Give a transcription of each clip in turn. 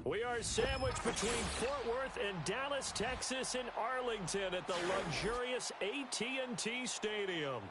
We are sandwiched between Fort Worth and Dallas, Texas, and Arlington at the luxurious AT&T Stadium.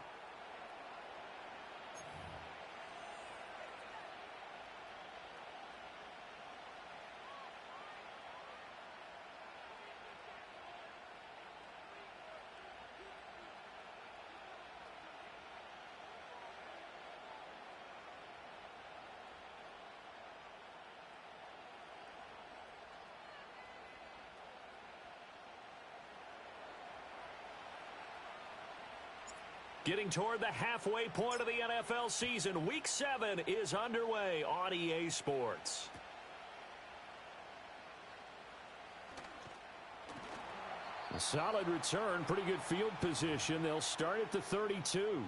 Getting toward the halfway point of the NFL season, Week 7 is underway on EA Sports. A solid return, pretty good field position. They'll start at the 32.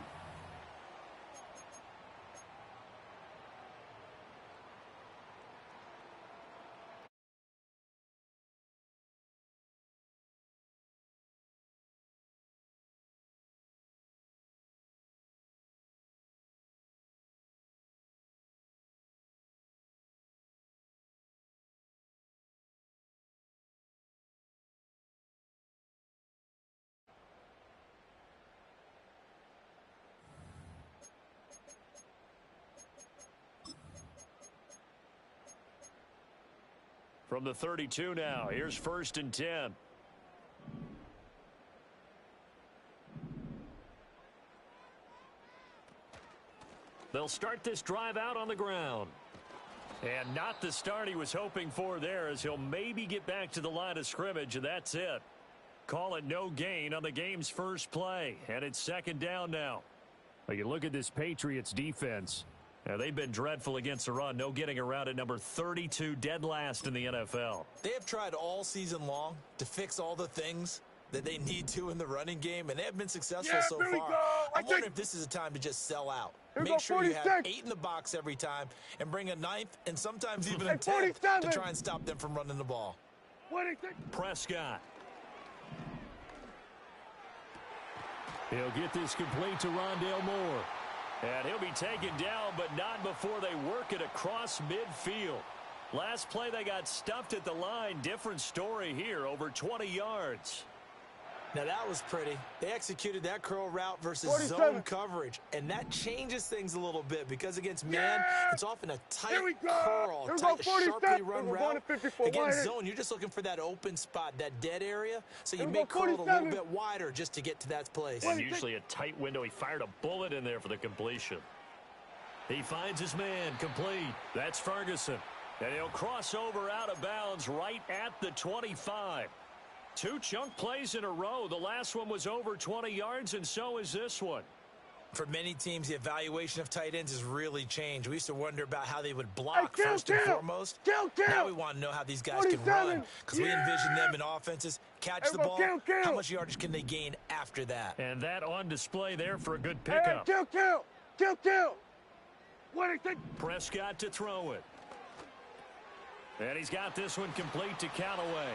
From the 32 now, here's 1st and 10. They'll start this drive out on the ground. And not the start he was hoping for there, as he'll maybe get back to the line of scrimmage, and that's it. Call it no gain on the game's first play, and it's 2nd down now. Well, you look at this Patriots defense. Now, they've been dreadful against the run. No getting around at number 32, dead last in the NFL. They have tried all season long to fix all the things that they need to in the running game, and they have been successful so far. I'm wondering if this is a time to just sell out. Make sure you have 8 in the box every time and bring a 9th and sometimes even a 10th to try and stop them from running the ball. Prescott. He'll get this complete to Rondale Moore. And he'll be taken down, but not before they work it across midfield. Last play, they got stuffed at the line. Different story here, over 20 yards. Now, that was pretty. They executed that curl route versus zone coverage, and that changes things a little bit because against man, it's often a tight curl, tight, sharply run route. Against zone, you're just looking for that open spot, that dead area, so you may curl it a little bit wider just to get to that place. And usually a tight window. He fired a bullet in there for the completion. He finds his man, complete. That's Ferguson. And he'll cross over out of bounds right at the 25. 2 chunk plays in a row. The last one was over 20 yards, and so is this one. For many teams, the evaluation of tight ends has really changed. We used to wonder about how they would block first and foremost. Now we want to know how these guys can run, because we envision them in offenses catch the ball. How much yardage can they gain after that? And that on display there for a good pickup. Prescott to throw it. And he's got this one complete to Callaway.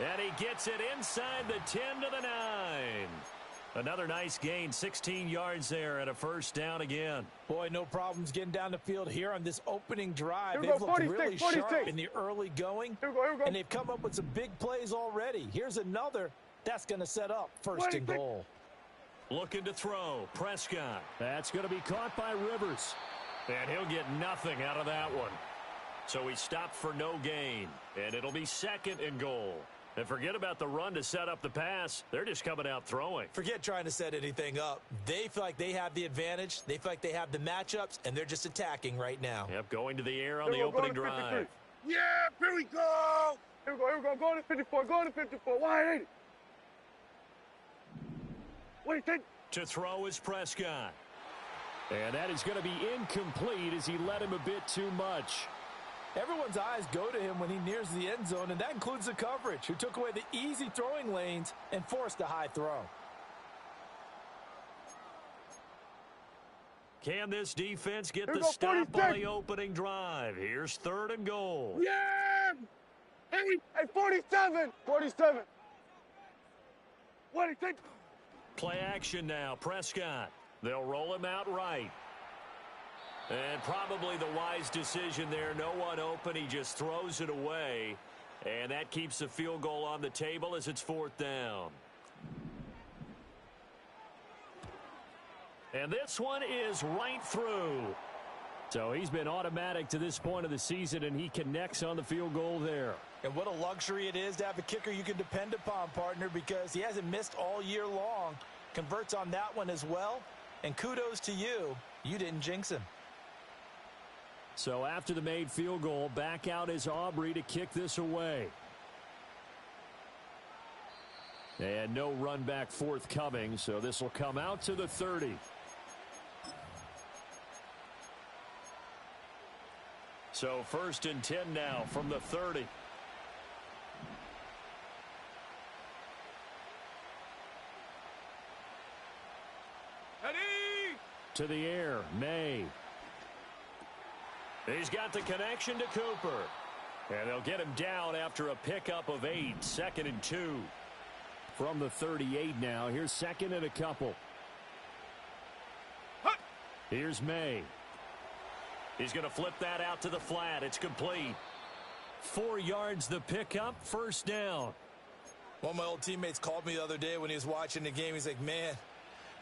And he gets it inside the 10 to the 9. Another nice gain, 16 yards there, and a 1st down again. Boy, no problems getting down the field here on this opening drive. They've looked really sharp in the early going, and they've come up with some big plays already. Here's another that's going to set up 1st and goal. Looking to throw, Prescott. That's going to be caught by Rivers. And he'll get nothing out of that one. So he stopped for no gain, and it'll be 2nd and goal. And forget about the run to set up the pass. They're just coming out throwing. Forget trying to set anything up. They feel like they have the advantage. They feel like they have the matchups, and they're just attacking right now. Yep, going to the air on the opening drive. Yeah, here we go. Here we go. Going to 54. Going to 54. Wide 80. What do you think? To throw is Prescott. And that is going to be incomplete as he led him a bit too much. Everyone's eyes go to him when he nears the end zone, and that includes the coverage, who took away the easy throwing lanes and forced a high throw. Can this defense get the stop on the opening drive? Here's 3rd and goal. Yeah! Hey, 47! 47! What do you think? Play action now, Prescott. They'll roll him out right. And probably the wise decision there. No one open. He just throws it away. And that keeps the field goal on the table as it's 4th down. And this one is right through. So he's been automatic to this point of the season, and he connects on the field goal there. And what a luxury it is to have a kicker you can depend upon, partner, because he hasn't missed all year long. Converts on that one as well. And kudos to you. You didn't jinx him. So after the made field goal, back out is Aubrey to kick this away. And no run back forthcoming, so this will come out to the 30. So 1st and 10 now from the 30. Ready? To the air, May. He's got the connection to Cooper. And they'll get him down after a pickup of 8, 2nd and 2. From the 38 now, here's 2nd and a couple. Here's May. He's going to flip that out to the flat. It's complete. 4 yards the pickup, 1st down. One of my old teammates called me the other day when he was watching the game. He's like, man,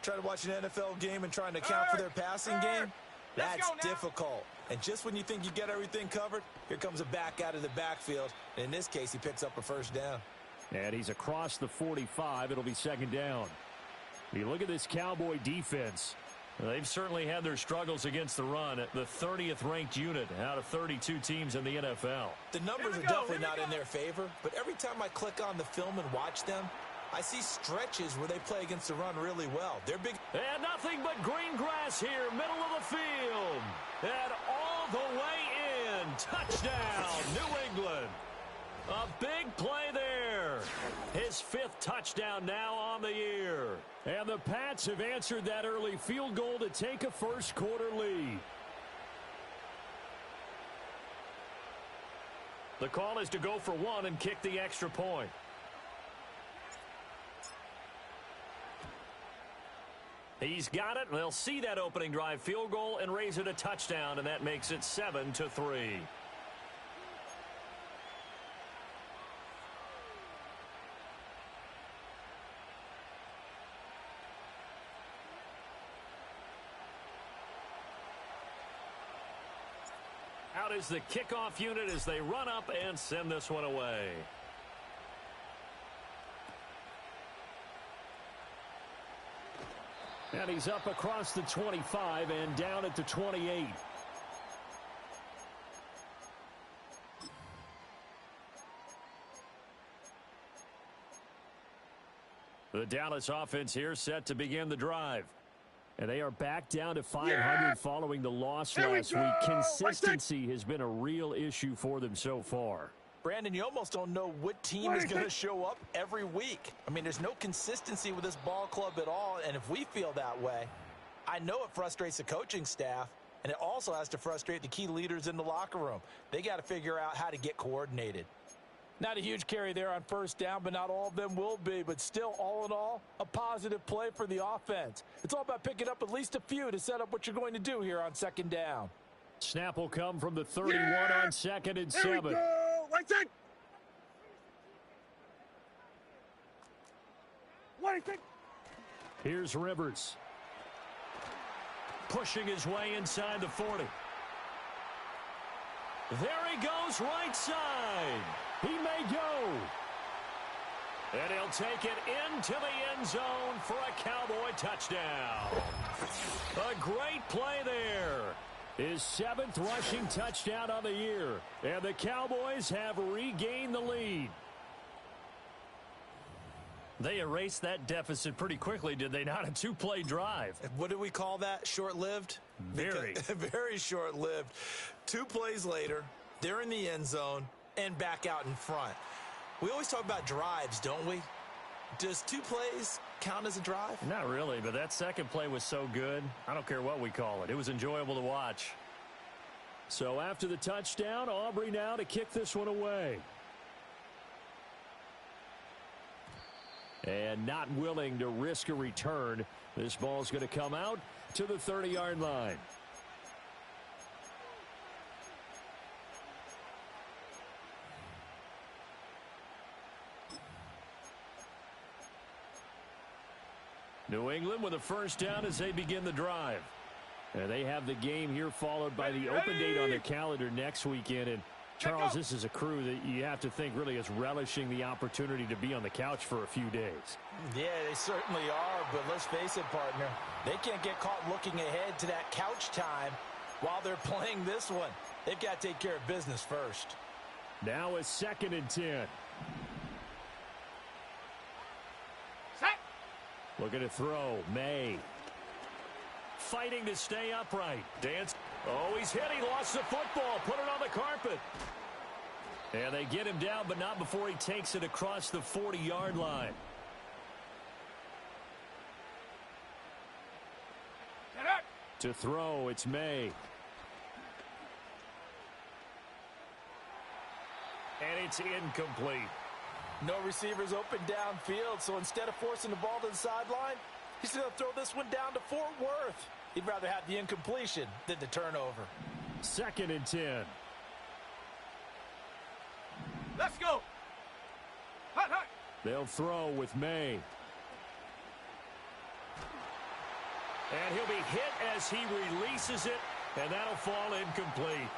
trying to watch an NFL game and trying to account for their passing game, that's difficult. And just when you think you get everything covered, here comes a back out of the backfield. And in this case, he picks up a 1st down. And he's across the 45. It'll be 2nd down. You look at this Cowboy defense. They've certainly had their struggles against the run. At the 30th ranked unit out of 32 teams in the NFL. The numbers are definitely not in their favor, but every time I click on the film and watch them, I see stretches where they play against the run really well. They're big. And nothing but green grass here, middle of the field. And all the way in. Touchdown, New England. A big play there. His 5th touchdown now on the year. And the Pats have answered that early field goal to take a 1st quarter lead. The call is to go for 1 and kick the extra point. He's got it. They'll see that opening drive field goal and raise it a touchdown, and that makes it 7-3. Out is the kickoff unit as they run up and send this one away. And he's up across the 25 and down at the 28. The Dallas offense here set to begin the drive. And they are back down to 500 following the loss last week. Consistency has been a real issue for them so far. Brandon, you almost don't know what team is going to show up every week. I mean, there's no consistency with this ball club at all, and if we feel that way, I know it frustrates the coaching staff, and it also has to frustrate the key leaders in the locker room. They got to figure out how to get coordinated. Not a huge carry there on 1st down, but not all of them will be. But still, all in all, a positive play for the offense. It's all about picking up at least a few to set up what you're going to do here on 2nd down. Snap will come from the 31 on 2nd and 7. Here we go. Right side. Here's Rivers. Pushing his way inside the 40. There he goes right side. He may go. And he'll take it into the end zone for a Cowboy touchdown. A great play there. His 7th rushing touchdown of the year. And the Cowboys have regained the lead. They erased that deficit pretty quickly, did they not? A 2-play drive. What do we call that? Short-lived? Very. Very short-lived. 2 plays later, they're in the end zone and back out in front. We always talk about drives, don't we? Does 2 plays count as a drive? Not really, but that 2nd play was so good. I don't care what we call it. It was enjoyable to watch. So after the touchdown, Aubrey now to kick this one away. And not willing to risk a return. This ball's going to come out to the 30-yard line. New England with a first down as they begin the drive. And they have the game here followed by the open date on their calendar next weekend. And Charles, this is a crew that you have to think really is relishing the opportunity to be on the couch for a few days. Yeah, they certainly are, but let's face it, partner. They can't get caught looking ahead to that couch time while they're playing this one. They've got to take care of business first. Now a 2nd and 10. Set. Looking to throw. May. Fighting to stay upright. Dance. Oh, he's hit. He lost the football. Put it on the carpet. And they get him down, but not before he takes it across the 40-yard line. To throw, it's May. And it's incomplete. No receivers open downfield, so instead of forcing the ball to the sideline, he's going to throw this one down to Fort Worth. He'd rather have the incompletion than the turnover. 2nd and 10. Let's go. Hot, hot. They'll throw with May. And he'll be hit as he releases it, and that'll fall incomplete.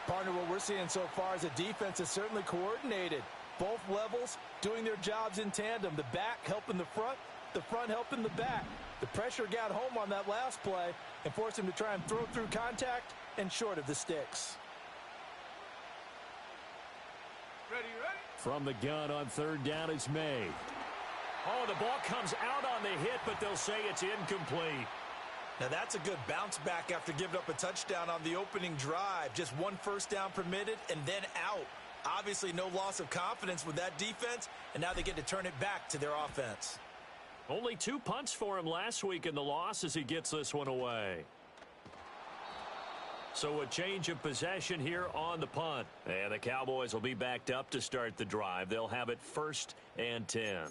Partner, what we're seeing so far is a defense is certainly coordinated. Both levels doing their jobs in tandem. The back helping the front helping the back. The pressure got home on that last play and forced him to try and throw through contact and short of the sticks. Ready. From the gun on 3rd down is May. Oh, the ball comes out on the hit, but they'll say it's incomplete. Now that's a good bounce back after giving up a touchdown on the opening drive. Just one first down permitted and then out. Obviously no loss of confidence with that defense, and now they get to turn it back to their offense. Only 2 punts for him last week in the loss as he gets this one away. So a change of possession here on the punt. And the Cowboys will be backed up to start the drive. They'll have it 1st and 10.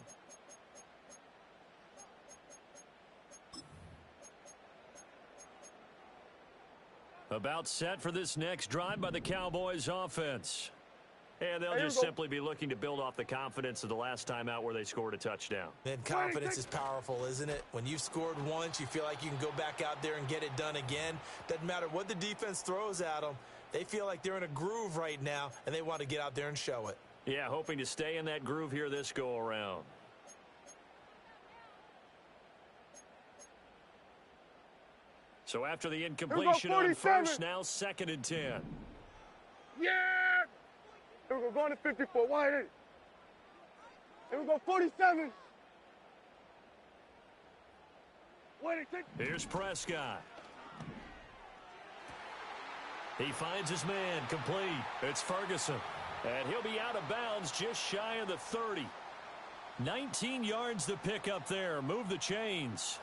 About set for this next drive by the Cowboys offense. And they'll just simply be looking to build off the confidence of the last time out where they scored a touchdown. Man, confidence is powerful, isn't it? When you've scored once, you feel like you can go back out there and get it done again. Doesn't matter what the defense throws at them. They feel like they're in a groove right now, and they want to get out there and show it. Yeah, hoping to stay in that groove here this go-around. So after the incompletion on 1st, now 2nd and 10. Yeah. Here we go, going to 54, wide in. Here we go, 47. Wait, here's Prescott. He finds his man, complete. It's Ferguson. And he'll be out of bounds just shy of the 30. 19 yards to pick up there. Move the chains.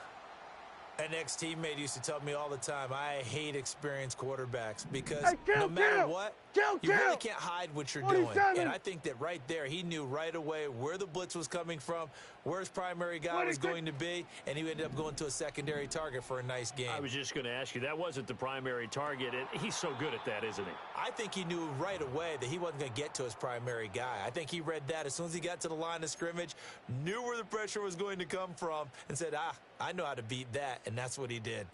An ex-teammate used to tell me all the time, I hate experienced quarterbacks because no matter what, you really can't hide what you're doing. And I think that right there, he knew right away where the blitz was coming from, where his primary guy was going to be, and he ended up going to a secondary target for a nice game. I was just going to ask you, that wasn't the primary target, and he's so good at that, isn't he? I think he knew right away that he wasn't going to get to his primary guy. I think he read that as soon as he got to the line of scrimmage, knew where the pressure was going to come from, and said, I know how to beat that, and that's what he did.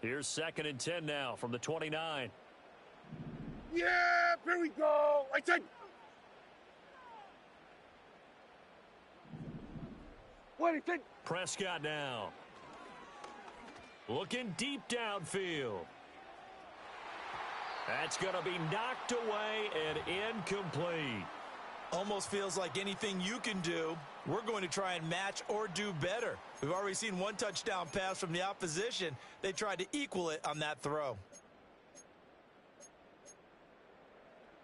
Here's 2nd and 10 now from the 29. Yeah, here we go. Right side. Wait, Prescott now. Looking deep downfield. That's going to be knocked away and incomplete. Almost feels like anything you can do, we're going to try and match or do better. We've already seen one touchdown pass from the opposition. They tried to equal it on that throw.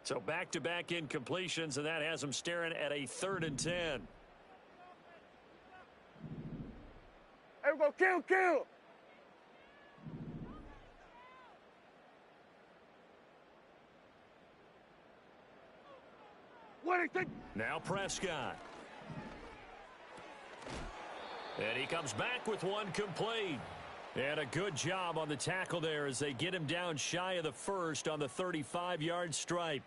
So back-to-back incompletions, and that has them staring at a 3rd and 10. Here we go, kill. Now Prescott. And he comes back with one complete. And a good job on the tackle there as they get him down shy of the 1st on the 35-yard stripe.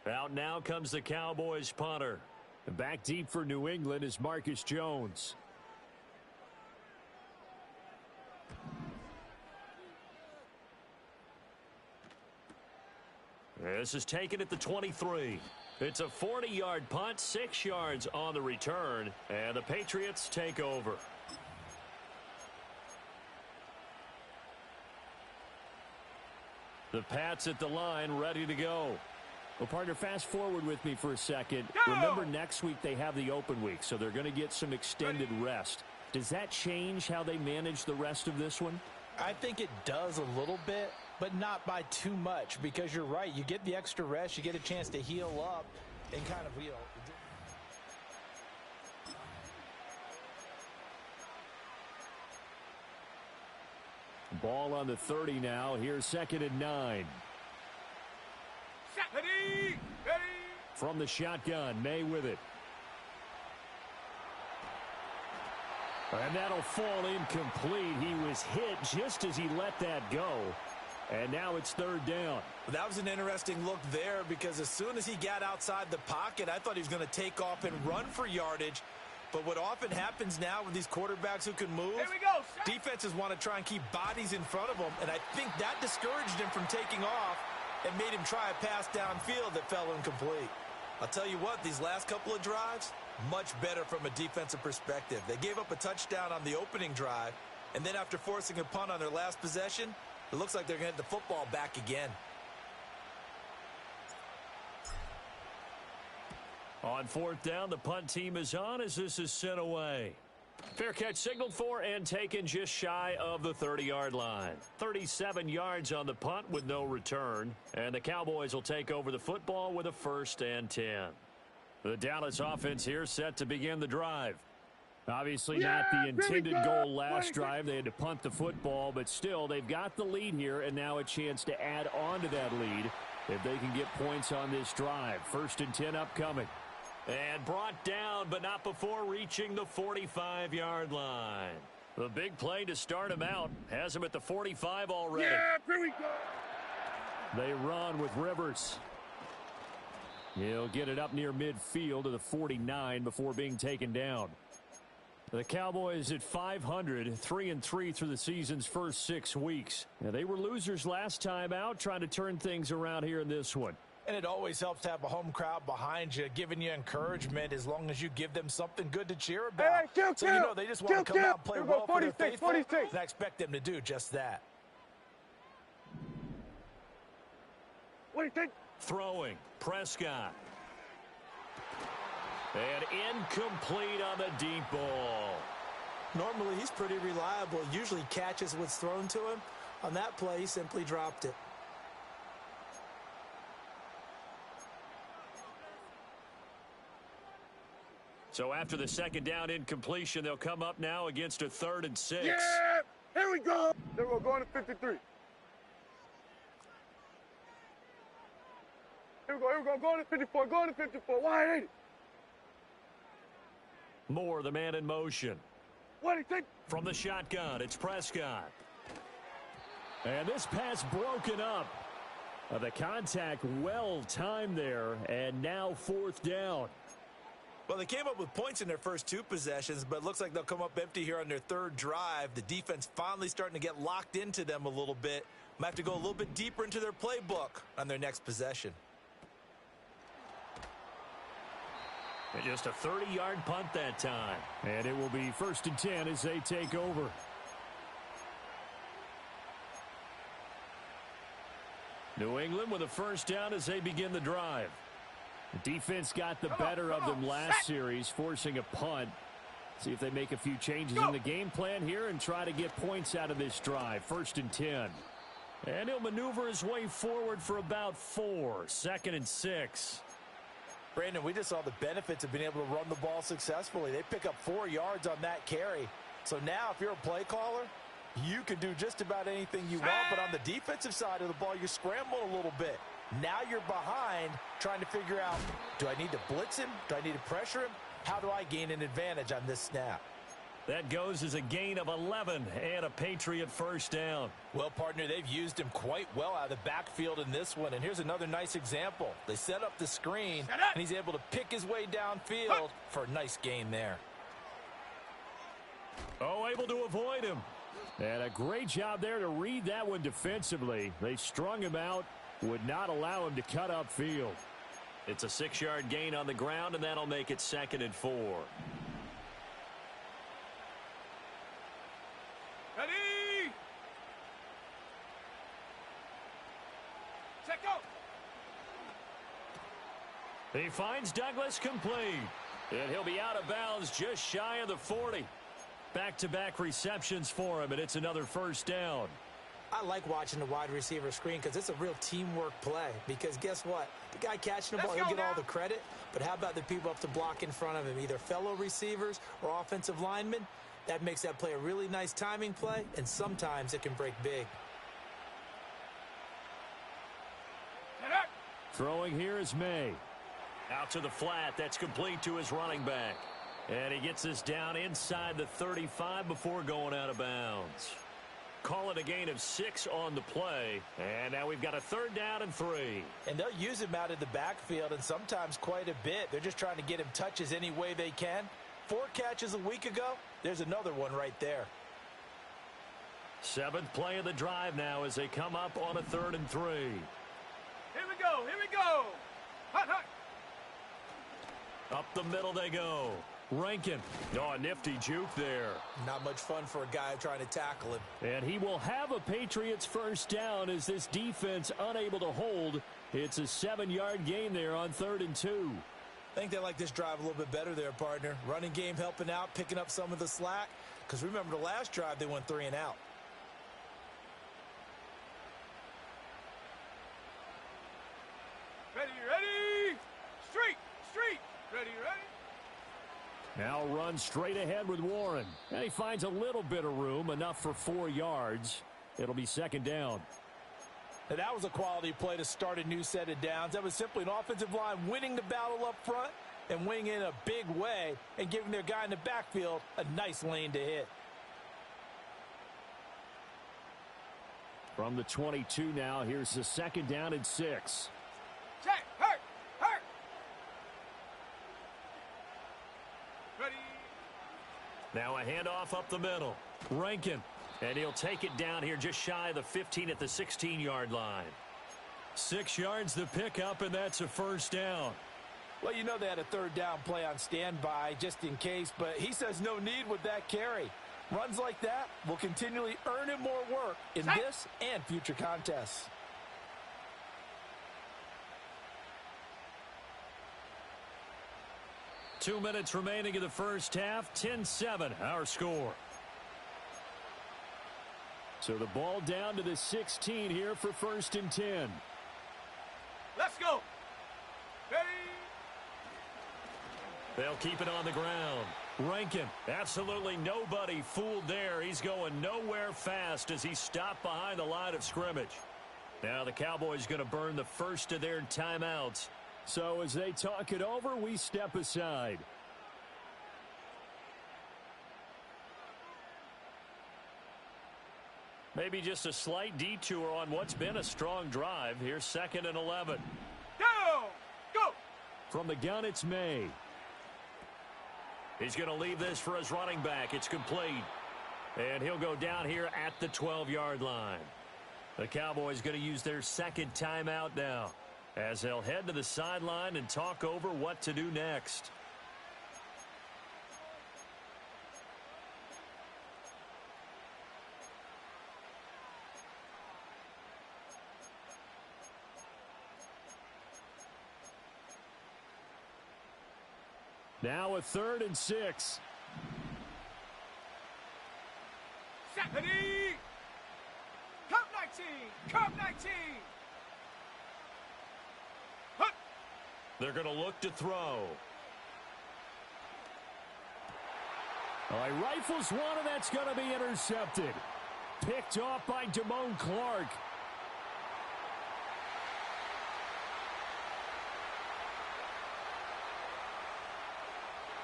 Out now comes the Cowboys punter. Back deep for New England is Marcus Jones. This is taken at the 23. It's a 40-yard punt, 6 yards on the return, and the Patriots take over. The Pats at the line, ready to go. Well, partner, fast forward with me for a second. Go! Remember, next week they have the open week, so they're going to get some extended rest. Does that change how they manage the rest of this one? I think it does a little bit, but not by too much, because you're right. You get the extra rest, you get a chance to heal up and kind of, Ball on the 30 now. Here's 2nd and 9. Ready. From the shotgun, May with it. And that'll fall incomplete. He was hit just as he let that go. And now it's 3rd down. That was an interesting look there, because as soon as he got outside the pocket, I thought he was going to take off and run for yardage. But what often happens now with these quarterbacks who can move, defenses want to try and keep bodies in front of them, and I think that discouraged him from taking off and made him try a pass downfield that fell incomplete. I'll tell you what, these last couple of drives, much better from a defensive perspective. They gave up a touchdown on the opening drive, and then after forcing a punt on their last possession, it looks like they're going to get the football back again. On 4th down, the punt team is on as this is sent away. Fair catch signaled for and taken just shy of the 30-yard line. 37 yards on the punt with no return. And the Cowboys will take over the football with a 1st and 10. The Dallas offense here set to begin the drive. Obviously not the intended goal last drive. They had to punt the football, but still they've got the lead here and now a chance to add on to that lead if they can get points on this drive. 1st and 10 upcoming. And brought down, but not before reaching the 45-yard line. The big play to start him out has him at the 45 already. Yeah, here we go. They run with Rivers. He'll get it up near midfield to the 49 before being taken down. The Cowboys at 500, 3-3 through the season's first 6 weeks. Now, they were losers last time out, trying to turn things around here in this one. and it always helps to have a home crowd behind you, giving you encouragement as long as you give them something good to cheer about. Hey, so, you know, they just want to come out and play well for their faithful, 46. and I expect them to do just that. What do you think? Throwing, Prescott. And incomplete on the deep ball. Normally, he's pretty reliable. Usually catches what's thrown to him. On that play, he simply dropped it. So after the second down incompletion, they'll come up now against a 3rd and 6. Yeah! Here we go! Then we're going to 53. Here we go, going to 54, going to 54, wide 80. Moore, the man in motion. What do you think? From the shotgun, it's Prescott. And this pass broken up. The contact well timed there, and now 4th down. Well, they came up with points in their first 2 possessions, but it looks like they'll come up empty here on their 3rd drive. The defense finally starting to get locked into them a little bit. Might have to go a little bit deeper into their playbook on their next possession. And just a 30-yard punt that time. And it will be 1st and 10 as they take over. New England with a 1st down as they begin the drive. The defense got the better of them last series, forcing a punt. See if they make a few changes in the game plan here and try to get points out of this drive. 1st and 10. And he'll maneuver his way forward for about 4. 2nd and 6. Brandon, we just saw the benefits of being able to run the ball successfully. They pick up 4 yards on that carry. So now if you're a play caller, you can do just about anything you want. But on the defensive side of the ball, you scramble a little bit. Now you're behind trying to figure out, do I need to blitz him? Do I need to pressure him? How do I gain an advantage on this snap? That goes as a gain of 11 and a Patriot first down. Well, partner, they've used him quite well out of the backfield in this one. And here's another nice example. They set up the screen, and he's able to pick his way downfield for a nice gain there. Oh, able to avoid him. And a great job there to read that one defensively. They strung him out, would not allow him to cut upfield. It's a 6-yard gain on the ground, and that'll make it 2nd and 4. Ready? Check out. He finds Douglas complete. And he'll be out of bounds just shy of the 40. Back-to-back receptions for him, and it's another first down. I like watching the wide receiver screen because it's a real teamwork play. Because guess what? The guy catching the ball, he'll get all the credit. But how about the people up to block in front of him, either fellow receivers or offensive linemen? That makes that play a really nice timing play, and sometimes it can break big. Throwing here is May. Out to the flat. That's complete to his running back. And he gets this down inside the 35 before going out of bounds. Call it a gain of 6 on the play. And now we've got a 3rd down and 3. And they'll use him out of the backfield, and sometimes quite a bit. They're just trying to get him touches any way they can. 4 catches a week ago. There's another one right there. 7th play of the drive now as they come up on a 3rd and 3. Here we go. Here we go. Hot, hot. Up the middle they go. Rankin. Oh, a nifty juke there. Not much fun for a guy trying to tackle him. And he will have a Patriots first down as this defense unable to hold. It's a 7-yard gain there on 3rd and 2. I think they like this drive a little bit better there, partner. Running game helping out, picking up some of the slack. Because remember the last drive, they went 3 and out. Ready, ready. Street, street. Ready, ready. Now run straight ahead with Warren. And he finds a little bit of room, enough for 4 yards. It'll be 2nd down. And that was a quality play to start a new set of downs. That was simply an offensive line winning the battle up front and winning in a big way and giving their guy in the backfield a nice lane to hit. From the 22 now, here's the 2nd down and 6. Check, hurt, hurt. Ready. Now a handoff up the middle. Rankin. And he'll take it down here just shy of the 15 at the 16-yard line. 6 yards the pickup, and that's a first down. Well, you know they had a 3rd down play on standby just in case, but he says no need with that carry. Runs like that will continually earn him more work in this and future contests. Two minutes remaining in the first half. 10-7, our score. So the ball down to the 16 here for 1st and 10. Let's go. Ready. They'll keep it on the ground. Rankin, absolutely nobody fooled there. He's going nowhere fast as he stopped behind the line of scrimmage. Now the Cowboys going to burn the first of their timeouts. So as they talk it over, we step aside. Maybe just a slight detour on what's been a strong drive. Here's 2nd and 11. Go. Go. From the gun, it's May. He's going to leave this for his running back. It's complete. And he'll go down here at the 12-yard line. The Cowboys going to use their 2nd timeout now as they'll head to the sideline and talk over what to do next. Now a 3rd and 6. Ready. Cup 19. Cup 19. Hut. They're going to look to throw. He rifles one, and that's going to be intercepted. Picked off by Damone Clark.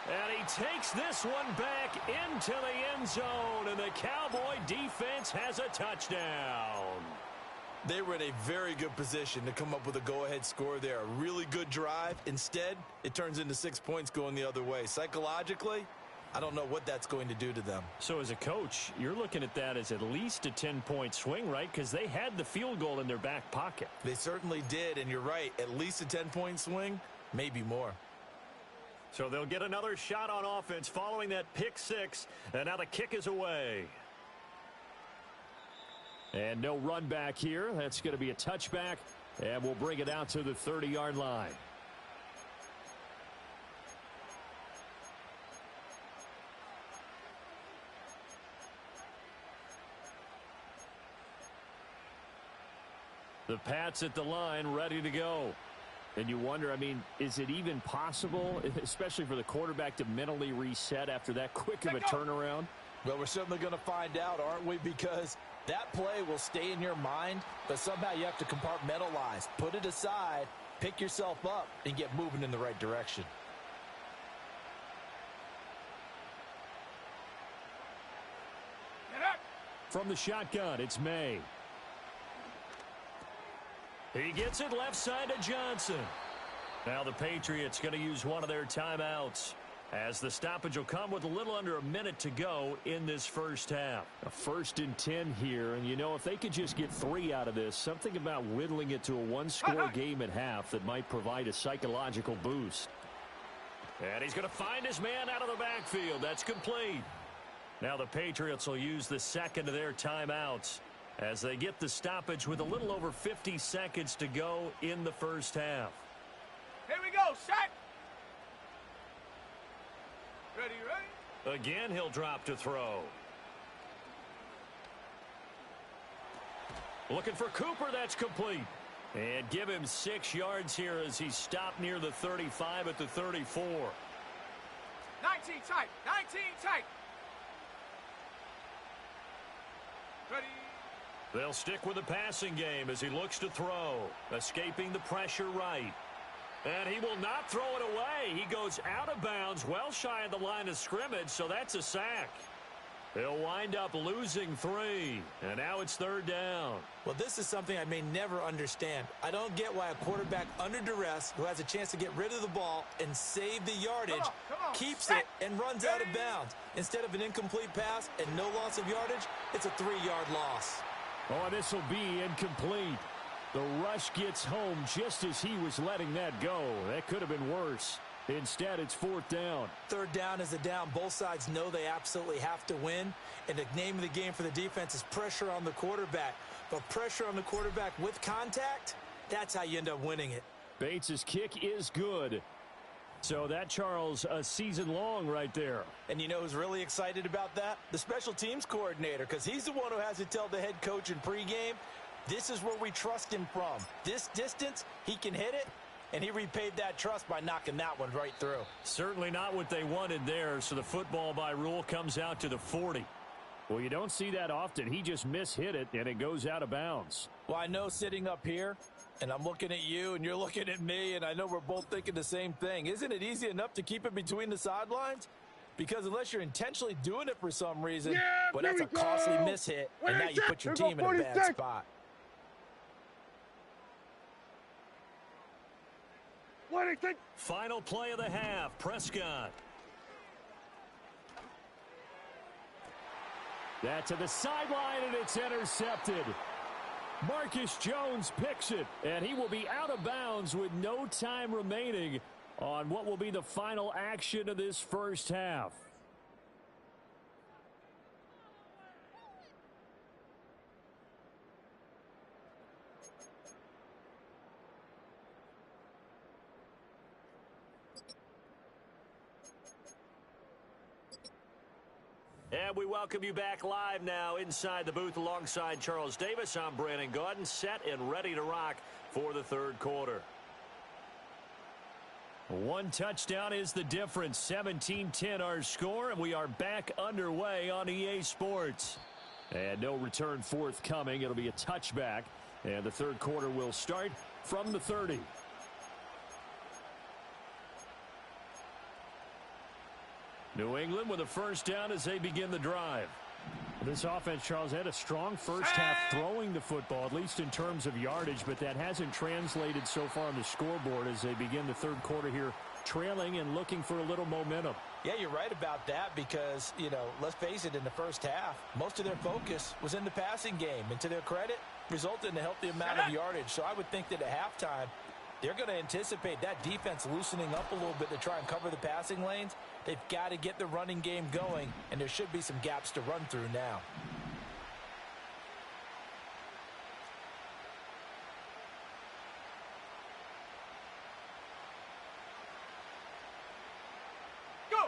And takes this one back into the end zone, and the Cowboy defense has a touchdown. They were in a very good position to come up with a go-ahead score there. A really good drive. Instead, it turns into 6 points going the other way. Psychologically, I don't know what that's going to do to them. So as a coach, you're looking at that as at least a 10-point swing, right? Because they had the field goal in their back pocket. They certainly did, and you're right. At least a 10-point swing, maybe more. So they'll get another shot on offense following that pick six, and now the kick is away. And no run back here. That's going to be a touchback, and we'll bring it out to the 30-yard line. The Pats at the line, ready to go. And you wonder, I mean, is it even possible, especially for the quarterback, to mentally reset after that quick of a turnaround? Well, we're certainly going to find out, aren't we? Because that play will stay in your mind, but somehow you have to compartmentalize. Put it aside, pick yourself up, and get moving in the right direction. From the shotgun, it's May. He gets it left side to Johnson. Now the Patriots going to use one of their timeouts, as the stoppage will come with a little under a minute to go in this first half. A 1st and 10 here, and you know, if they could just get 3 out of this, something about whittling it to a one-score game at half that might provide a psychological boost. And he's going to find his man out of the backfield. That's complete. Now the Patriots will use the second of their timeouts as they get the stoppage with a little over 50 seconds to go in the first half. Here we go, set. Ready, ready. Again, he'll drop to throw. Looking for Cooper, that's complete. And give him 6 yards here as he stopped near the 35 at the 34. 19 tight, 19 tight. Ready. They'll stick with the passing game as he looks to throw, escaping the pressure right. And he will not throw it away. He goes out of bounds, well shy of the line of scrimmage, so that's a sack. He'll wind up losing 3, and now it's 3rd down. Well, this is something I may never understand. I don't get why a quarterback under duress who has a chance to get rid of the ball and save the yardage come on, keeps set. it and runs out of bounds. Instead of an incomplete pass and no loss of yardage, it's a 3-yard loss. Oh, this will be incomplete. The rush gets home just as he was letting that go. That could have been worse. Instead, it's 4th down. 3rd down is a down. Both sides know they absolutely have to win. And the name of the game for the defense is pressure on the quarterback. But pressure on the quarterback with contact, that's how you end up winning it. Bates' kick is good. So that, Charles, a season long right there. And you know who's really excited about that? The special teams coordinator, because he's the one who has to tell the head coach in pregame, this is where we trust him from. This distance, he can hit it, and he repaid that trust by knocking that one right through. Certainly not what they wanted there, so the football by rule comes out to the 40. Well, you don't see that often. He just mishit it, and it goes out of bounds. Well, I know sitting up here, and I'm looking at you, and you're looking at me, and I know we're both thinking the same thing. Isn't it easy enough to keep it between the sidelines? Because unless you're intentionally doing it for some reason, but that's a costly mishit, and now you put your team in a bad spot. Final play of the half, Prescott. That to the sideline, and it's intercepted. Marcus Jones picks it, and he will be out of bounds with no time remaining on what will be the final action of this first half. And we welcome you back live now inside the booth alongside Charles Davis. I'm Brandon Gaudin, set and ready to rock for the 3rd quarter. 1 touchdown is the difference. 17-10 our score, and we are back underway on EA Sports. And no return forthcoming. It'll be a touchback, and the 3rd quarter will start from the 30. New England with a first down as they begin the drive. This offense, Charles, had a strong first half throwing the football, at least in terms of yardage, but that hasn't translated so far on the scoreboard as they begin the third quarter here, trailing and looking for a little momentum. Yeah, you're right about that because, let's face it, in the first half, most of their focus was in the passing game. And to their credit, resulted in a healthy amount of yardage. So I would think that at halftime, they're going to anticipate that defense loosening up a little bit to try and cover the passing lanes. They've got to get the running game going, and there should be some gaps to run through now. Go!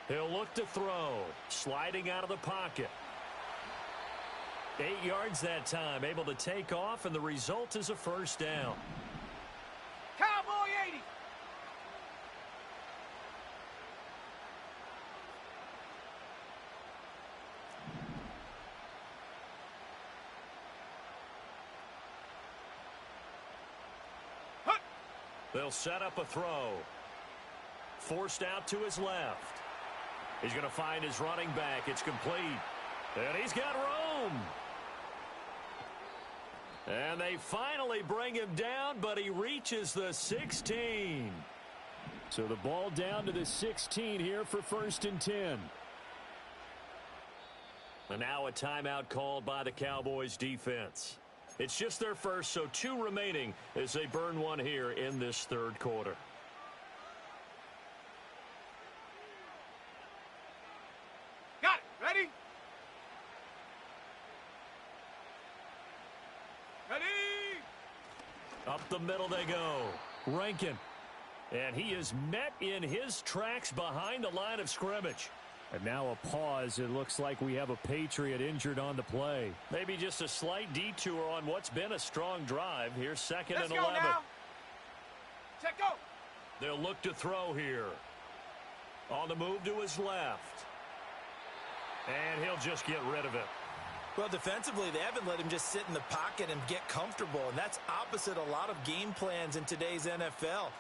He'll look to throw, sliding out of the pocket. 8 yards that time, able to take off, and the result is a first down. Cowboy 80. They'll set up a throw. Forced out to his left. He's going to find his running back. It's complete. And he's got room. And they finally bring him down, but he reaches the 16. So the ball down to the 16 here for 1st and 10. And now a timeout called by the Cowboys defense. It's just their first, so 2 remaining as they burn one here in this third quarter. Got it. Ready? Ready? Up the middle they go. Rankin. And he is met in his tracks behind the line of scrimmage. And now a pause. It looks like we have a Patriot injured on the play. Maybe just a slight detour on what's been a strong drive. Here's 2nd and 11. Now. Check go. They'll look to throw here. On the move to his left. And he'll just get rid of it. Well, defensively, they haven't let him just sit in the pocket and get comfortable, and that's opposite a lot of game plans in today's NFL.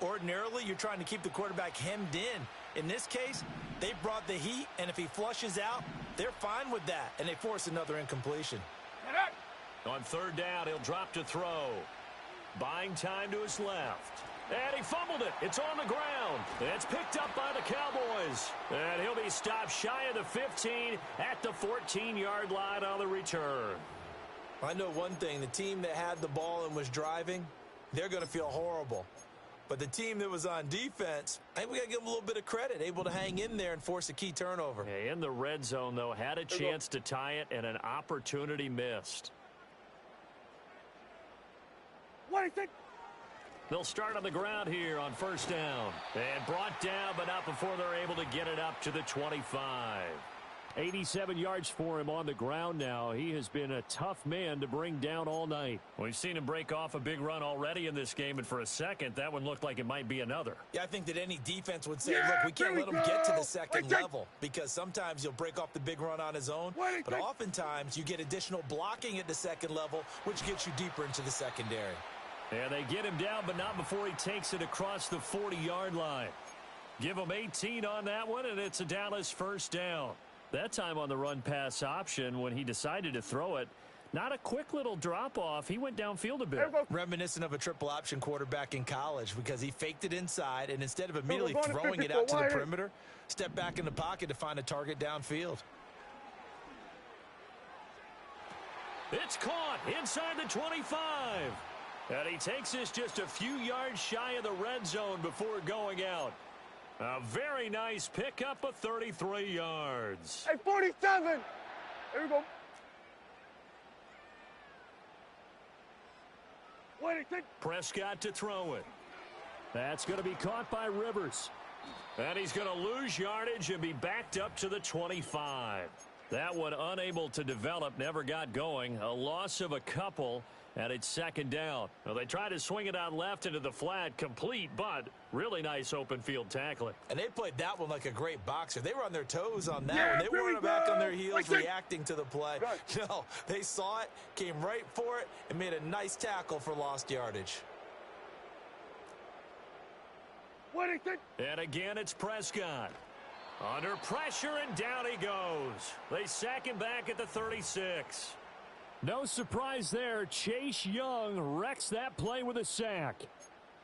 Ordinarily, you're trying to keep the quarterback hemmed in. In this case, they brought the heat, and if he flushes out, they're fine with that, and they force another incompletion. On 3rd down, he'll drop to throw. Buying time to his left. And he fumbled it. It's on the ground. It's picked up by the Cowboys. And he'll be stopped shy of the 15 at the 14-yard line on the return. I know one thing. The team that had the ball and was driving, they're going to feel horrible. But the team that was on defense, I think we got to give them a little bit of credit, able to hang in there and force a key turnover. In the red zone, though, had a chance to tie it and an opportunity missed. What do you think? They'll start on the ground here on 1st down. And brought down, but not before they're able to get it up to the 25. 87 yards for him on the ground now. He has been a tough man to bring down all night. We've seen him break off a big run already in this game, and for a second, that one looked like it might be another. Yeah, I think that any defense would say, look, we can't let him get to the second level, because sometimes he'll break off the big run on his own, but oftentimes you get additional blocking at the second level, which gets you deeper into the secondary. And they get him down, but not before he takes it across the 40-yard line. Give him 18 on that one, and it's a Dallas first down. That time on the run-pass option when he decided to throw it. Not a quick little drop-off. He went downfield a bit. Reminiscent of a triple option quarterback in college because he faked it inside, and instead of immediately throwing it out to the perimeter, stepped back in the pocket to find a target downfield. It's caught inside the 25. And he takes this just a few yards shy of the red zone before going out. A very nice pickup of 33 yards. Hey, 47. Here we go. What do you think? Prescott to throw it. That's going to be caught by Rivers. And he's going to lose yardage and be backed up to the 25. That one unable to develop, never got going. A loss of a couple, and it's 2nd down. Well, they tried to swing it out left into the flat, complete, but really nice open field tackling. And they played that one like a great boxer. They were on their toes on that one. They weren't back on their heels reacting to the play. No, they saw it, came right for it, and made a nice tackle for lost yardage. What do you think? And again, it's Prescott. Under pressure, and down he goes. They sack him back at the 36. No surprise there. Chase Young wrecks that play with a sack.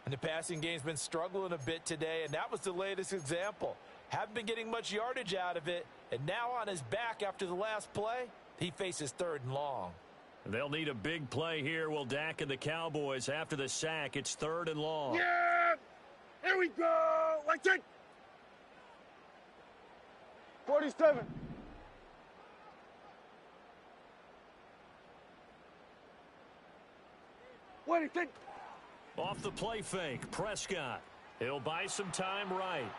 And the passing game's been struggling a bit today, and that was the latest example. Haven't been getting much yardage out of it, and now on his back after the last play, he faces 3rd and long. They'll need a big play here, will Dak and the Cowboys. After the sack, it's 3rd and long. Yeah! Here we go! Like that! 47. What do you think? Off the play fake, Prescott. He'll buy some time right.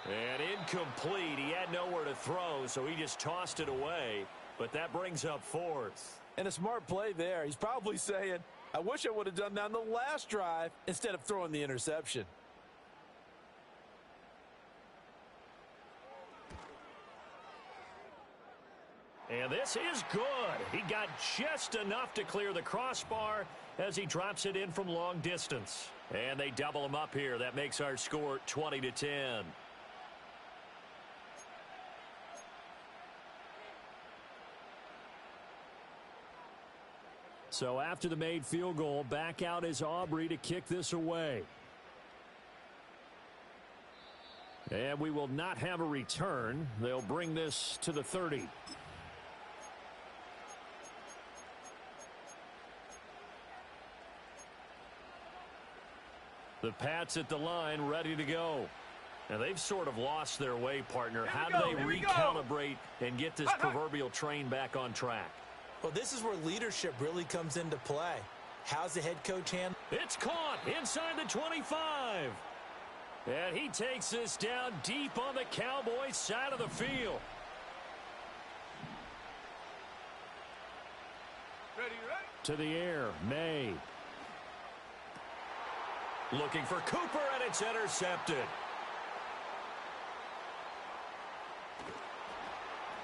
And incomplete. He had nowhere to throw, so he just tossed it away. But that brings up 4th. And a smart play there. He's probably saying, I wish I would have done that on the last drive instead of throwing the interception. And this is good. He got just enough to clear the crossbar as he drops it in from long distance. And they double him up here. That makes our score 20-10. So after the made field goal, back out is Aubrey to kick this away. And we will not have a return. They'll bring this to the 30. The Pats at the line, ready to go. And they've sort of lost their way, partner. How do they recalibrate and get this proverbial train back on track? Well, this is where leadership really comes into play. How's the head coach handle? It's caught inside the 25. And he takes this down deep on the Cowboys side of the field. Ready? To the air, May. Looking for Cooper, and it's intercepted.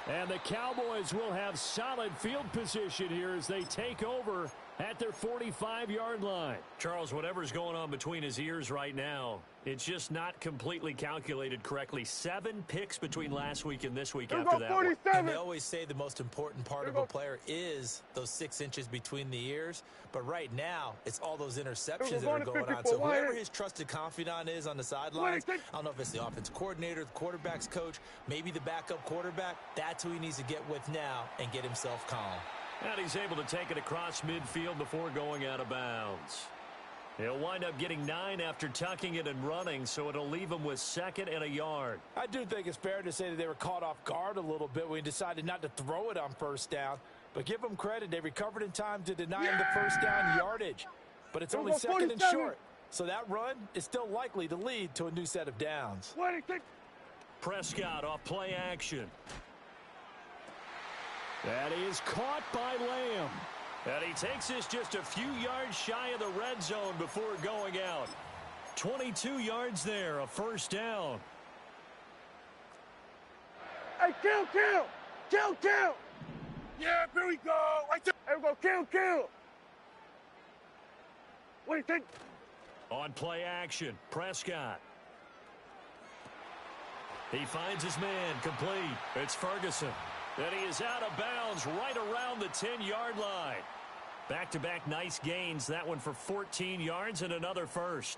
And the Cowboys will have solid field position here as they take over at their 45-yard line. Charles, whatever's going on between his ears right now, it's just not completely calculated correctly. 7 picks between last week and this week after that one. And they always say the most important part of a player is those 6 inches between the ears. But right now, it's all those interceptions that are going on. So whoever his trusted confidant is on the sidelines, I don't know if it's the offense coordinator, the quarterback's coach, maybe the backup quarterback, that's who he needs to get with now and get himself calm. And he's able to take it across midfield before going out of bounds. He'll wind up getting 9 after tucking it and running, so it'll leave him with 2nd and a yard. I do think it's fair to say that they were caught off guard a little bit when he decided not to throw it on 1st down. But give them credit. They recovered in time to deny him the 1st down yardage. But it's only 2nd and short. So that run is still likely to lead to a new set of downs. Prescott off play action. That is caught by Lamb. And he takes this just a few yards shy of the red zone before going out. 22 yards there, a 1st down. Hey, kill! Yeah, here we go! Right there! Here we go, kill! What do you think? On play action, Prescott. He finds his man, complete. It's Ferguson. And he is out of bounds right around the 10-yard line. Back-to-back nice gains. That one for 14 yards and another 1st.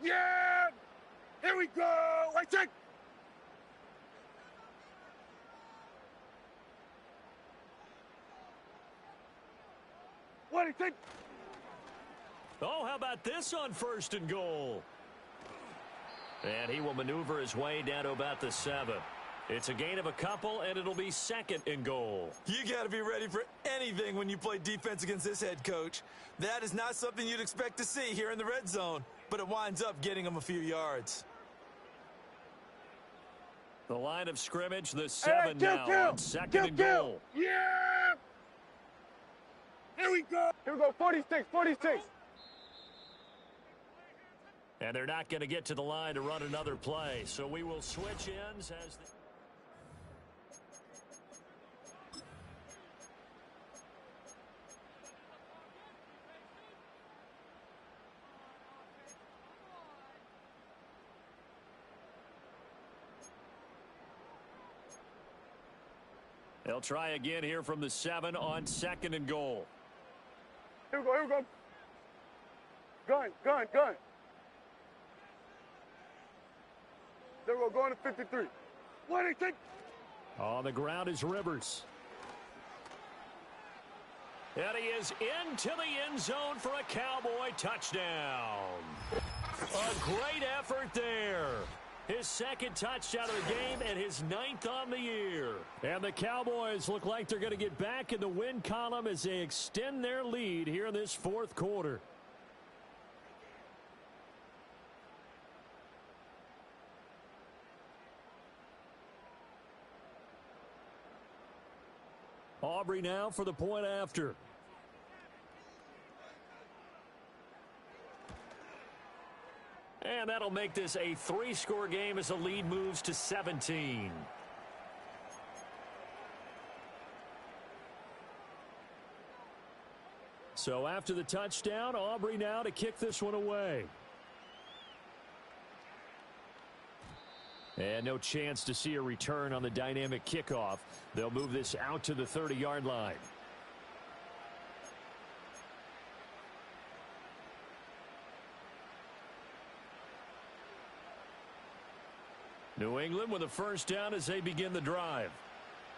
Yeah! Here we go! Right there! What do you think? Oh, how about this on 1st and goal? And he will maneuver his way down to about the 7. It's a gain of a couple, and it'll be 2nd and goal. You got to be ready for anything when you play defense against this head coach. That is not something you'd expect to see here in the red zone, but it winds up getting him a few yards. The line of scrimmage, the 7 now on 2nd and goal. Yeah! Here we go! 46. And they're not going to get to the line to run another play, so we will switch ends as the They'll try again here from the 7 on 2nd and goal. Here we go, here we go. Gun, gun, gun. There we go, going to 53. What do you think? On the ground is Rivers. And he is into the end zone for a Cowboy touchdown. A great effort there. His 2nd touchdown of the game and his 9th on the year. And the Cowboys look like they're going to get back in the win column as they extend their lead here in this 4th quarter. Aubrey now for the point after. And that'll make this a 3-score game as the lead moves to 17. So after the touchdown, Aubrey now to kick this one away. And no chance to see a return on the dynamic kickoff. They'll move this out to the 30-yard line. New England with a first down as they begin the drive.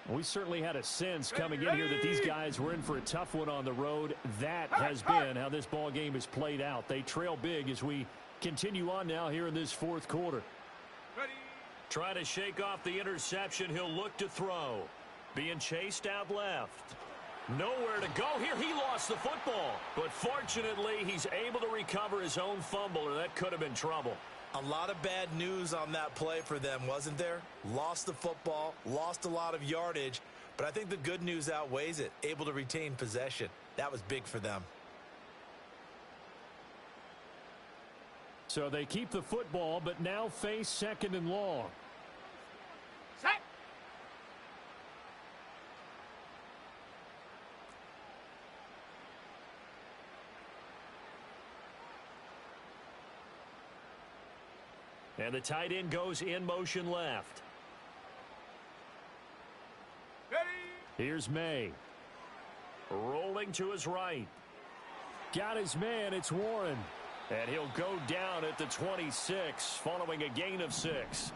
We certainly had a sense coming in here that these guys were in for a tough one on the road. That has been how this ball game has played out. They trail big as we continue on now here in this 4th quarter. Trying to shake off the interception. He'll look to throw. Being chased out left. Nowhere to go here. He lost the football. But fortunately, he's able to recover his own fumble, or that could have been trouble. A lot of bad news on that play for them, wasn't there? Lost the football, lost a lot of yardage, but I think the good news outweighs it. Able to retain possession. That was big for them. So they keep the football, but now face 2nd and long. Set. And the tight end goes in motion left. Ready. Here's May. Rolling to his right. Got his man. It's Warren. And he'll go down at the 26 following a gain of 6.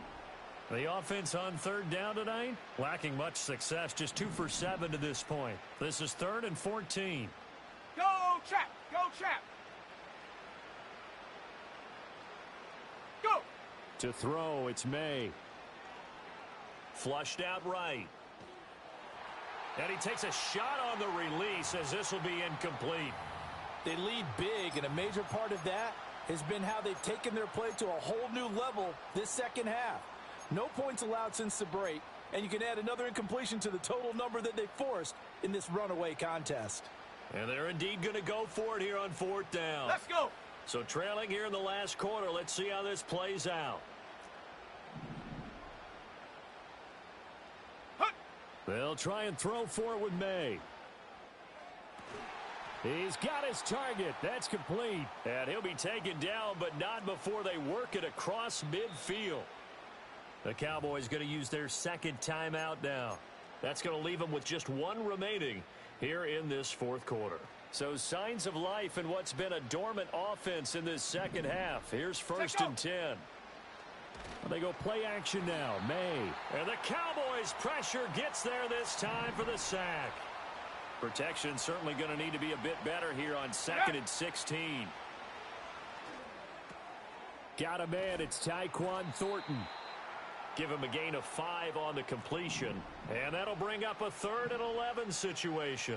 The offense on 3rd down tonight, lacking much success. Just 2 for 7 to this point. This is 3rd and 14. Go, Chap. Go, Chap. Go. To throw, it's May. Flushed out right. And he takes a shot on the release as this will be incomplete. They lead big, and a major part of that has been how they've taken their play to a whole new level this 2nd half. No points allowed since the break, and you can add another incompletion to the total number that they forced in this runaway contest. And they're indeed going to go for it here on 4th down. Let's go. So trailing here in the last quarter. Let's see how this plays out. They'll try and throw for it with May. He's got his target. That's complete. And he'll be taken down, but not before they work it across midfield. The Cowboys going to use their 2nd timeout now. That's going to leave them with just 1 remaining here in this 4th quarter. So signs of life in what's been a dormant offense in this 2nd half. Here's 1st and 10. They go play action now. May. And the Cowboys pressure gets there this time for the sack. Protection certainly going to need to be a bit better here on 2nd and 16. Got a man. It's Tyquan Thornton. Give him a gain of 5 on the completion. And that'll bring up a 3rd and 11 situation.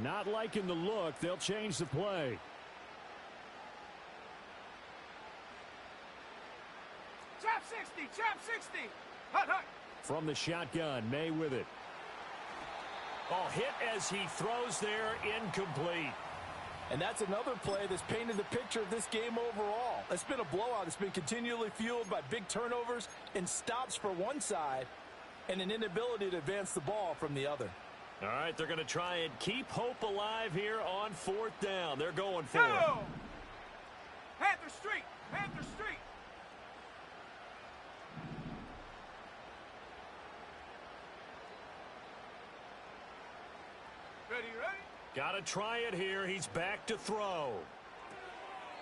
Not liking the look. They'll change the play. Chap 60. Chap 60. Hut, hut. From the shotgun, May with it. Oh, hit as he throws there, incomplete. And that's another play that's painted the picture of this game overall. It's been a blowout. It's been continually fueled by big turnovers and stops for one side and an inability to advance the ball from the other. All right, they're going to try and keep hope alive here on 4th down. They're going for it. Panther Street. Panther Street. Got to try it here. He's back to throw.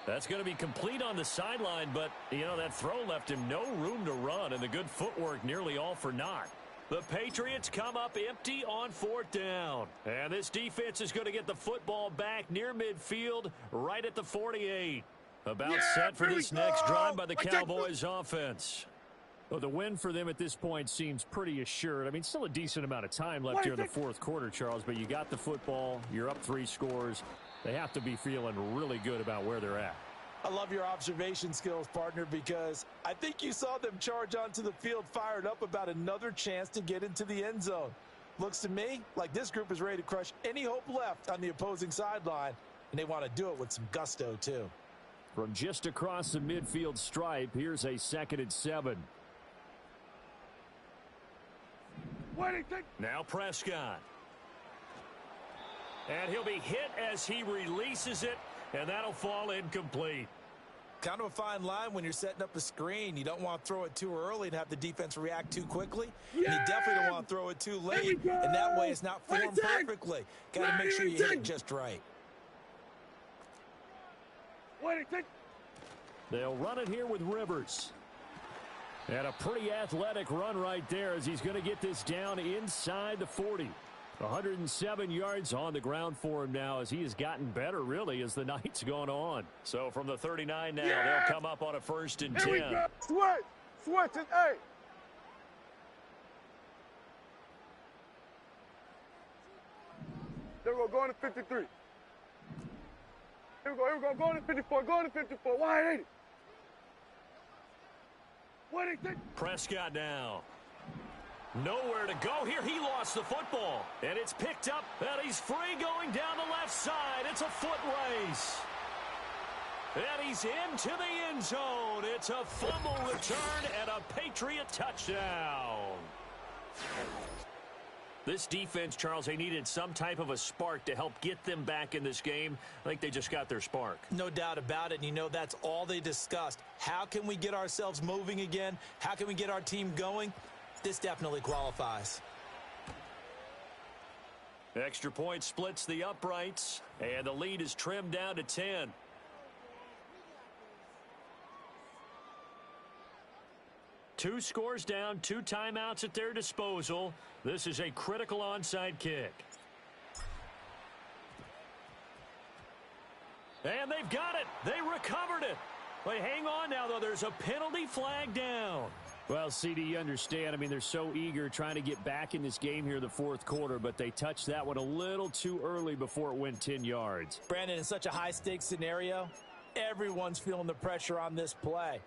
That's going to be complete on the sideline, but, you know, that throw left him no room to run, and the good footwork nearly all for naught. The Patriots come up empty on 4th down. And this defense is going to get the football back near midfield, right at the 48. About set for this next drive by the Cowboys offense. Well, the win for them at this point seems pretty assured. I mean, still a decent amount of time left here in the 4th quarter, Charles, but you got the football. You're up 3 scores. They have to be feeling really good about where they're at. I love your observation skills, partner, because I think you saw them charge onto the field fired up about another chance to get into the end zone. Looks to me like this group is ready to crush any hope left on the opposing sideline, and they want to do it with some gusto, too. From just across the midfield stripe, here's a 2nd and 7. Now Prescott. And he'll be hit as he releases it, and that'll fall incomplete. Kind of a fine line when you're setting up a screen. You don't want to throw it too early and have the defense react too quickly. And you definitely don't want to throw it too late. And that way it's not formed perfectly. Got to make sure you hit it just right. They'll run it here with Rivers. And a pretty athletic run right there as he's going to get this down inside the 40. 107 yards on the ground for him now as he has gotten better, really, as the night's gone on. So from the 39 now, they'll come up on a 1st and 10. Switch it, hey. There we go, going to 53. Here we go, going to 54, going to 54, wide 80. Prescott now. Nowhere to go here. He lost the football. And it's picked up, and he's free going down the left side. It's a foot race. And he's into the end zone. It's a fumble return and a Patriot touchdown. This defense, Charles, they needed some type of a spark to help get them back in this game. I think they just got their spark. No doubt about it. And you know, that's all they discussed. How can we get ourselves moving again? How can we get our team going? This definitely qualifies. Extra point splits the uprights, and the lead is trimmed down to 10. Two scores down, 2 timeouts at their disposal. This is a critical onside kick. And they've got it. They recovered it. But hang on now, though. There's a penalty flag down. Well, CD, you understand. I mean, they're so eager trying to get back in this game here in the 4th quarter, but they touched that one a little too early before it went 10 yards. Brandon, in such a high-stakes scenario, everyone's feeling the pressure on this play.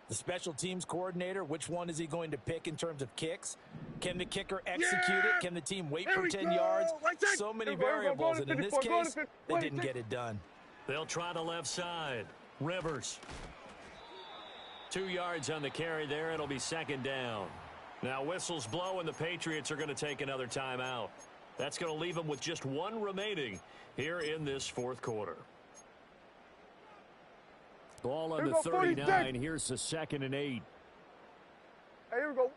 The special teams coordinator, which one is he going to pick in terms of kicks? Can the kicker execute it? Can the team wait for 10 yards? So many variables, and in this case, they didn't get it done. They'll try the left side. Rivers. 2 yards on the carry there. It'll be 2nd down. Now whistles blow, and the Patriots are going to take another timeout. That's going to leave them with just 1 remaining here in this 4th quarter. Ball on the 39. Here's the 2nd and 8. Hey, here we go.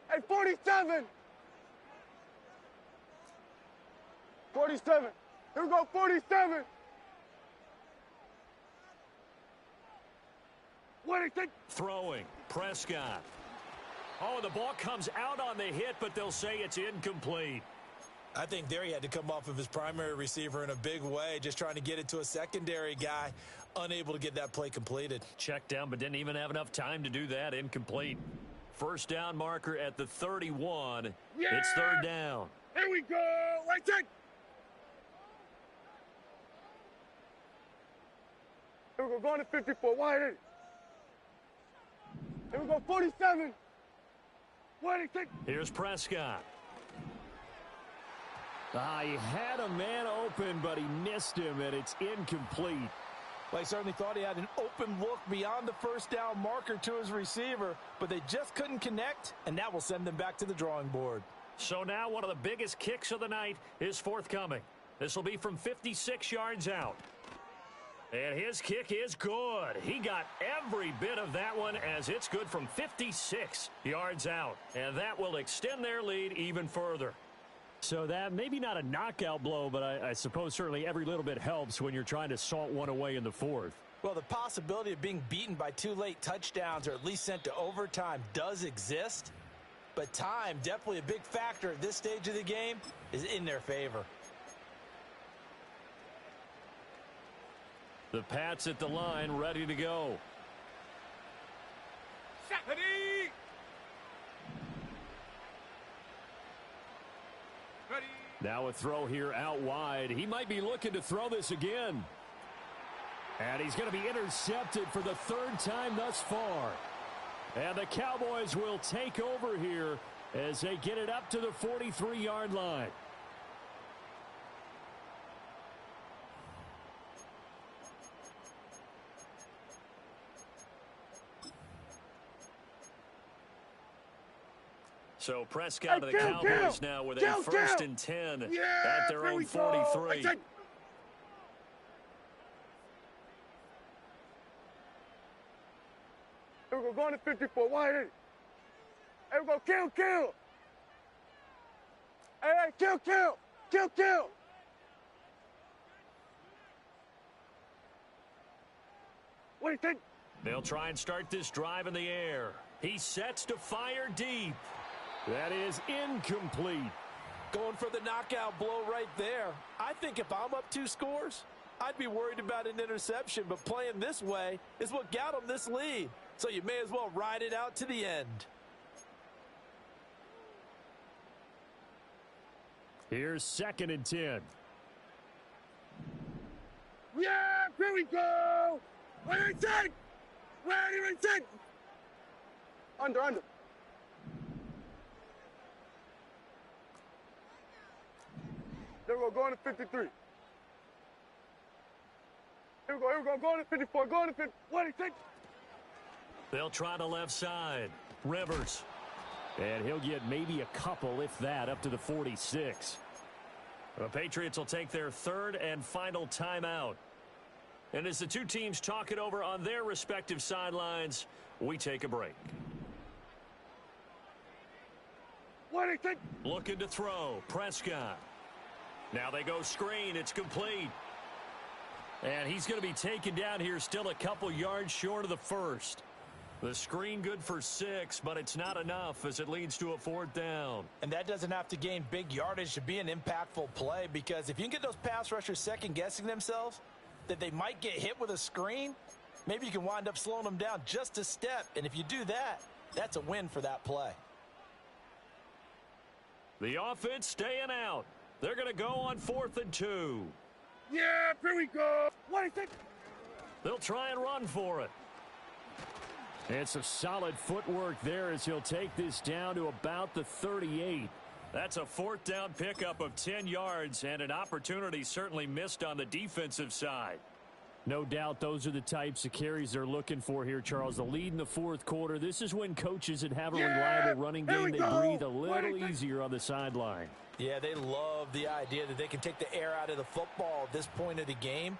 Hey, 47. 47. Here we go, 47. Throwing. Prescott. Oh, the ball comes out on the hit, but they'll say it's incomplete. I think there he had to come off of his primary receiver in a big way, just trying to get it to a secondary guy, unable to get that play completed. Checked down, but didn't even have enough time to do that. Incomplete. 1st down marker at the 31. It's 3rd down. Here we go. Right check. Here we go, going to 54. Wide 80. Here we go, 47. Wide 80. Here's Prescott. He had a man open, but he missed him, and it's incomplete. Well, he certainly thought he had an open look beyond the 1st down marker to his receiver, but they just couldn't connect, and that will send them back to the drawing board. So now one of the biggest kicks of the night is forthcoming. This will be from 56 yards out. And his kick is good. He got every bit of that one as it's good from 56 yards out. And that will extend their lead even further. So that maybe not a knockout blow, but I suppose certainly every little bit helps when you're trying to salt one away in the fourth. Well, the possibility of being beaten by 2 late touchdowns or at least sent to overtime does exist, but time, definitely a big factor at this stage of the game, is in their favor. The Pats at the line, ready to go. Ready. Now a throw here out wide. He might be looking to throw this again. And he's going to be intercepted for the 3rd time thus far. And the Cowboys will take over here as they get it up to the 43-yard line. So Prescott to the Cowboys now with a 1st and 10 at their own 43. Here we go, going to 54, wide. Here we go, kill. Hey, kill. What do you think? They'll try and start this drive in the air. He sets to fire deep. That is incomplete. Going for the knockout blow right there. I think if I'm up 2 scores, I'd be worried about an interception, but playing this way is what got them this lead. So you may as well ride it out to the end. Here's 2nd and 10. Yeah, here we go. Ready, set. Under. There we go, going to 53. Here we go, going to 54, going to 50. What do you think? They'll try the left side. Rivers. And he'll get maybe a couple, if that, up to the 46. The Patriots will take their 3rd and final timeout. And as the two teams talk it over on their respective sidelines, we take a break. What do you think? Looking to throw. Prescott. Now they go screen. It's complete. And he's going to be taken down here still a couple yards short of the 1st. The screen good for 6, but it's not enough as it leads to a 4th down. And that doesn't have to gain big yardage to be an impactful play, because if you can get those pass rushers second-guessing themselves that they might get hit with a screen, maybe you can wind up slowing them down just a step. And if you do that, that's a win for that play. The offense staying out. They're going to go on 4th and 2. Yeah, here we go. What do you think? They'll try and run for it. It's a solid footwork there as he'll take this down to about the 38. That's a 4th down pickup of 10 yards and an opportunity certainly missed on the defensive side. No doubt those are the types of carries they're looking for here, Charles. The lead in the 4th quarter. This is when coaches that have a reliable running game, they breathe a little easier on the sideline. Yeah, they love the idea that they can take the air out of the football at this point of the game.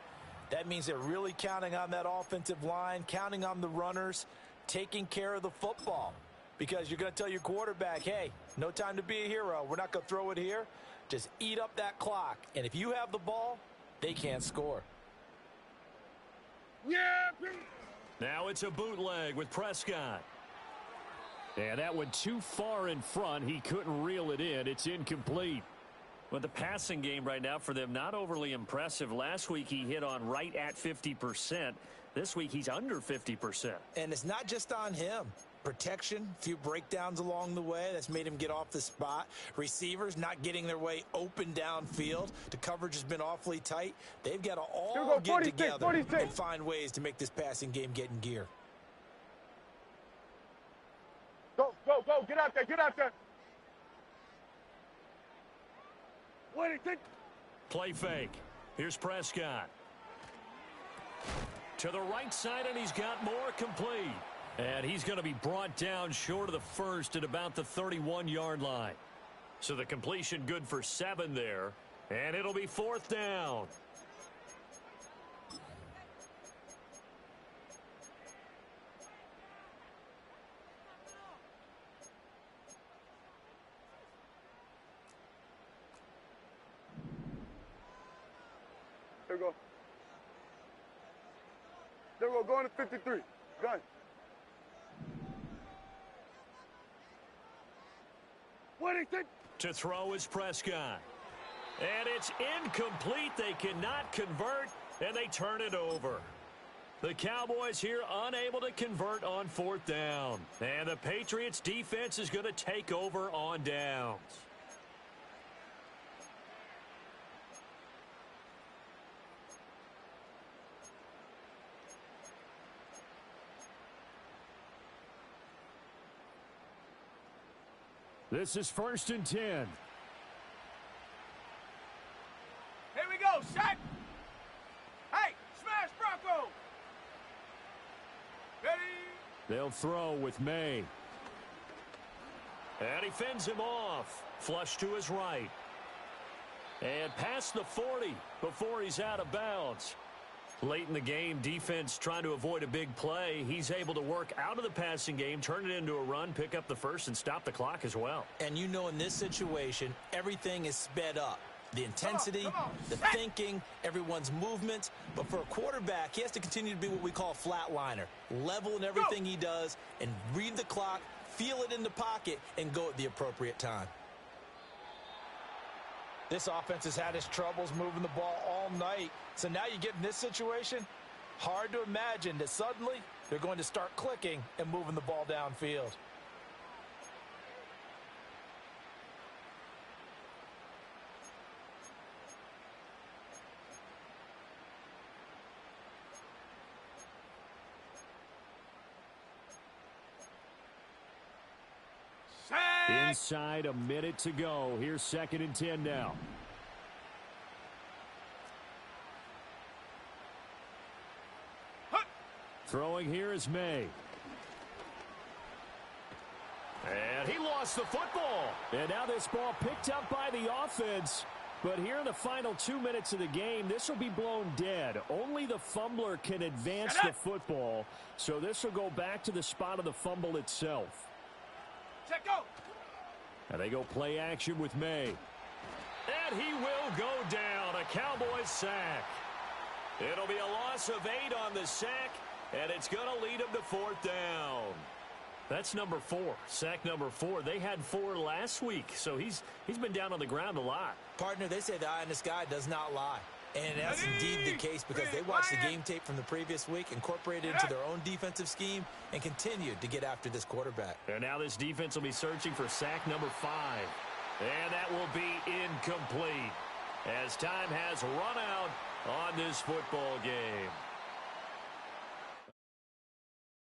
That means they're really counting on that offensive line, counting on the runners, taking care of the football. Because you're going to tell your quarterback, hey, no time to be a hero. We're not going to throw it here. Just eat up that clock. And if you have the ball, they can't score. Yeah. Now it's a bootleg with Prescott. And that went too far in front. He couldn't reel it in. It's incomplete. Well, the passing game right now for them, not overly impressive. Last week he hit on right at 50%. This week he's under 50%. And it's not just on him. Protection, a few breakdowns along the way. That's made him get off the spot. Receivers not getting their way open downfield. The coverage has been awfully tight. They've got to all get together and find ways to make this passing game get in gear. Go. Get out there. What do you think? Play fake. Here's Prescott. To the right side, and he's got more, complete. And he's going to be brought down short of the 1st at about the 31-yard line. So the completion good for 7 there. And it'll be 4th down. There we go. There we go. Going to 53. Gun. What is it? To throw is Prescott. And it's incomplete. They cannot convert, and they turn it over. The Cowboys here unable to convert on fourth down. And the Patriots defense is going to take over on downs. This is 1st and 10. Here we go, Shaq. Hey, smash Bronco. Ready? They'll throw with May. And he fends him off. Flush to his right. And past the 40 before he's out of bounds. Late in the game, defense trying to avoid a big play. He's able to work out of the passing game, turn it into a run, pick up the first, and stop the clock as well. And you know in this situation, everything is sped up. The intensity, the thinking, everyone's movement. But for a quarterback, he has to continue to be what we call a flatliner. Level in everything he does and read the clock, feel it in the pocket, and go at the appropriate time. This offense has had its troubles moving the ball all night. So now you get in this situation, hard to imagine that suddenly they're going to start clicking and moving the ball downfield. Inside a minute to go. Here's 2nd and 10 now. Throwing here is May. And he lost the football. And now this ball picked up by the offense. But here in the final 2 minutes of the game, this will be blown dead. Only the fumbler can advance the football. So this will go back to the spot of the fumble itself. Check go. And they go play action with May. And he will go down. A Cowboys sack. It'll be a loss of 8 on the sack. And it's going to lead them to 4th down. That's number 4. Sack number 4. They had 4 last week, so he's been down on the ground a lot. Partner, they say the eye in the sky does not lie. And that's indeed the case because they watched the game tape from the previous week, incorporated it into their own defensive scheme, and continued to get after this quarterback. And now this defense will be searching for sack number 5. And that will be incomplete as time has run out on this football game.